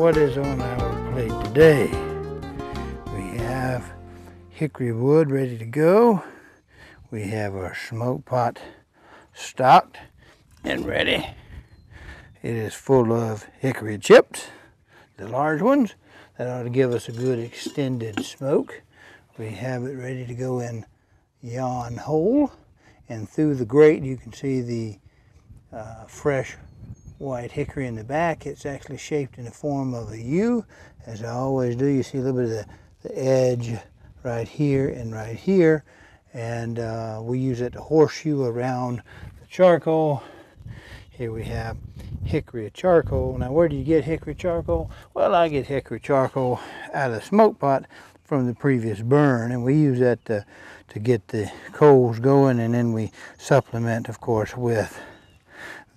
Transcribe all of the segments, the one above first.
what is on our plate today? We have hickory wood ready to go. We have our smoke pot stocked and ready. It is full of hickory chips, the large ones. That ought to give us a good extended smoke. We have it ready to go in yon hole, and through the grate you can see the fresh white hickory in the back. It's actually shaped in the form of a U, as I always do. You see a little bit of the edge right here and right here, and we use it to horseshoe around the charcoal. Here we have hickory charcoal. Now, where do you get hickory charcoal? Well, I get hickory charcoal out of the smoke pot from the previous burn, and we use that to get the coals going, and then we supplement, of course, with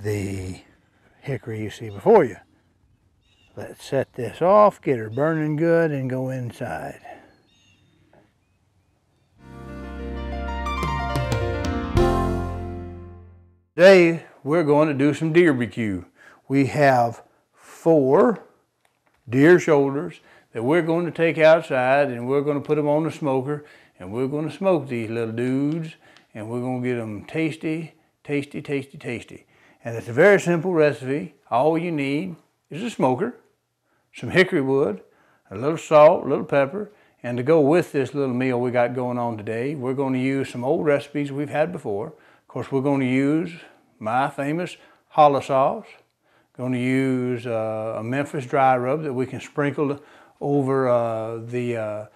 the hickory you see before you. Let's set this off, get her burning good, and go inside. Today we're going to do some deer BQ. We have 4 deer shoulders that we're going to take outside, and we're going to put them on the smoker, and we're going to smoke these little dudes, and we're going to get them tasty, tasty, tasty, tasty. And it's a very simple recipe. All you need is a smoker, some hickory wood, a little salt, a little pepper, and to go with this little meal we got going on today, we're going to use some old recipes we've had before. Of course, we're going to use my famous challah sauce. Going to use a Memphis dry rub that we can sprinkle over the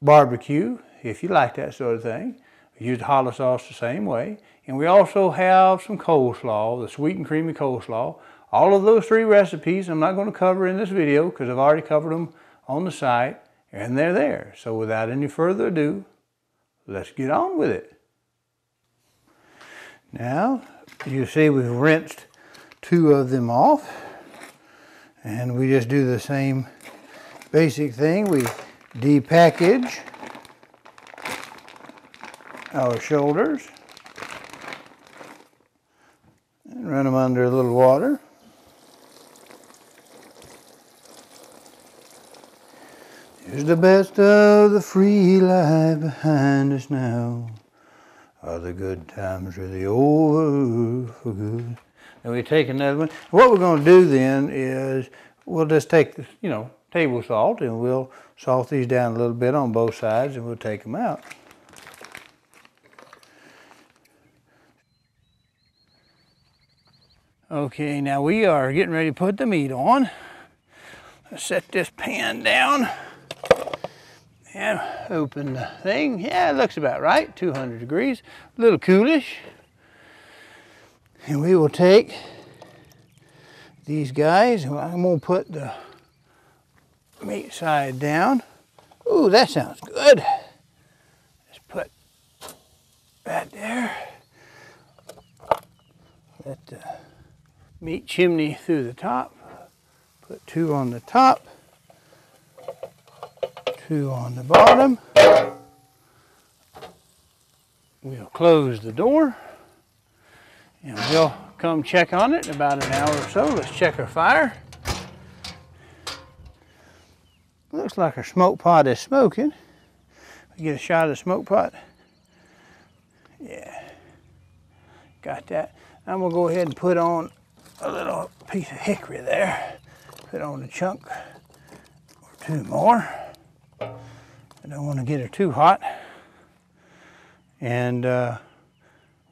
barbecue, if you like that sort of thing. We use the challah sauce the same way. And we also have some coleslaw, the sweet and creamy coleslaw. All of those 3 recipes I'm not going to cover in this video because I've already covered them on the site, and they're there. So without any further ado, let's get on with it. Now, you see we've rinsed 2 of them off, and we just do the same basic thing. We depackage our shoulders and run them under a little water. Here's the best of the free life behind us now. Are the good times really over for good? And we take another one. What we're going to do then is we'll just take the, table salt, and we'll salt these down a little bit on both sides, and we'll take them out. Okay, now we are getting ready to put the meat on. Let's set this pan down and open the thing. Yeah, it looks about right, 200 degrees, a little coolish. And we will take these guys, and I'm going to put the meat side down. Ooh, that sounds good. Let's put that there. Let the meat chimney through the top. Put 2 on the top, 2 on the bottom. We'll close the door, and we'll come check on it in about an hour or so. Let's check our fire. Looks like our smoke pot is smoking. We get a shot of the smoke pot. Yeah, got that. I'm gonna go ahead and put on a little piece of hickory there. Put on a chunk or 2 more. I don't want to get her too hot. And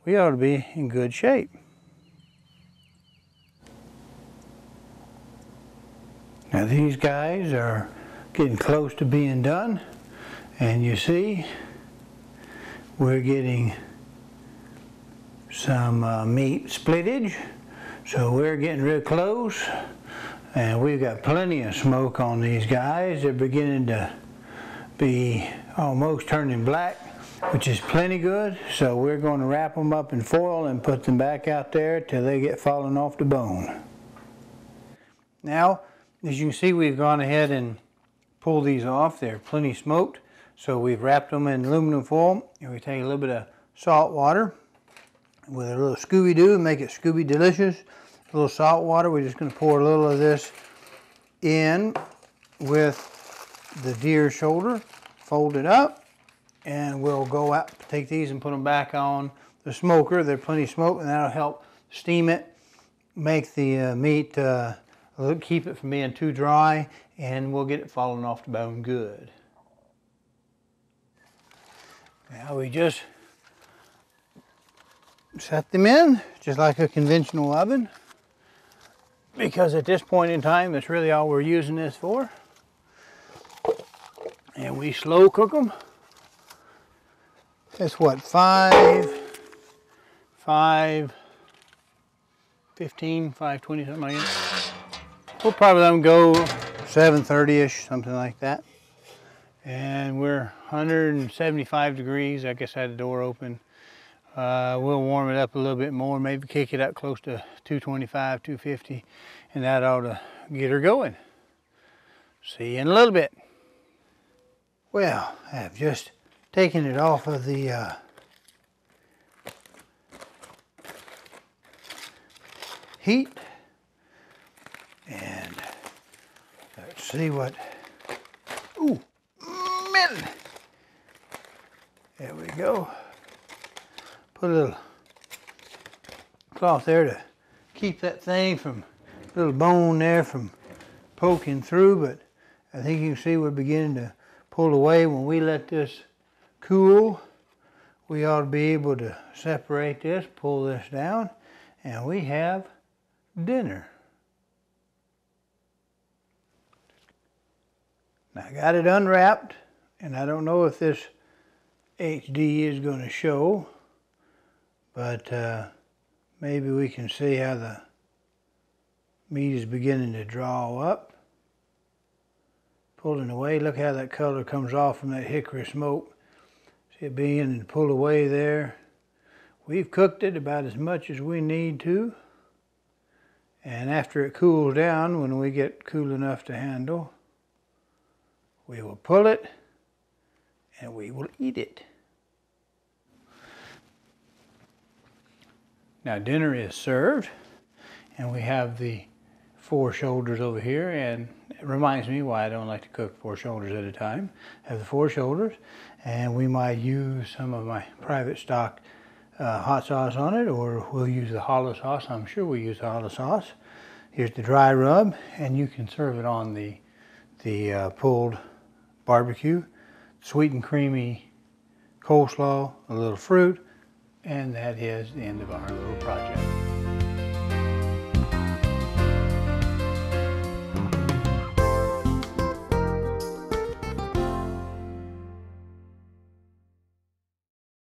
we ought to be in good shape. Now these guys are getting close to being done, and you see we're getting some meat splittage, so we're getting real close, and we've got plenty of smoke on these guys. They're beginning to be almost turning black, which is plenty good. So we're going to wrap them up in foil and put them back out there till they get falling off the bone. Now, as you can see, we've gone ahead and pulled these off. They're plenty smoked. So we've wrapped them in aluminum foil, and we take a little bit of salt water with a little Scooby-Doo and make it Scooby delicious. A little salt water. We're just going to pour a little of this in with the deer shoulder, fold it up, and we'll go out, take these and put them back on the smoker. There's plenty of smoke, and that'll help steam it, make the meat, keep it from being too dry, and we'll get it falling off the bone good. Now we just set them in, just like a conventional oven, because at this point in time, that's really all we're using this for. And we slow cook them. It's what, 5:15, 5:20, something like that. We'll probably let them go 7:30-ish, something like that. And we're 175 degrees. I guess I had the door open. We'll warm it up a little bit more, maybe kick it up close to 225, 250, and that ought to get her going. See you in a little bit. Well, I've just taken it off of the heat, and let's see what, ooh, man, there we go. Put a little cloth there to keep that thing from, little bone there from poking through, but I think you can see we're beginning to pull away. When we let this cool, we ought to be able to separate this, pull this down, and we have dinner. Now I got it unwrapped, and I don't know if this HD is going to show, but maybe we can see how the meat is beginning to draw up. Pulling away, look how that color comes off from that hickory smoke. See it beginning to pull away there. We've cooked it about as much as we need to. And after it cools down, when we get cool enough to handle, we will pull it and we will eat it. Now dinner is served, and we have the 4 shoulders over here, and it reminds me why I don't like to cook 4 shoulders at a time. I have the 4 shoulders, and we might use some of my private stock hot sauce on it, or we'll use the hollow sauce. I'm sure we'll use the hollow sauce. Here's the dry rub, and you can serve it on the pulled barbecue, sweet and creamy coleslaw, a little fruit, and that is the end of our little project.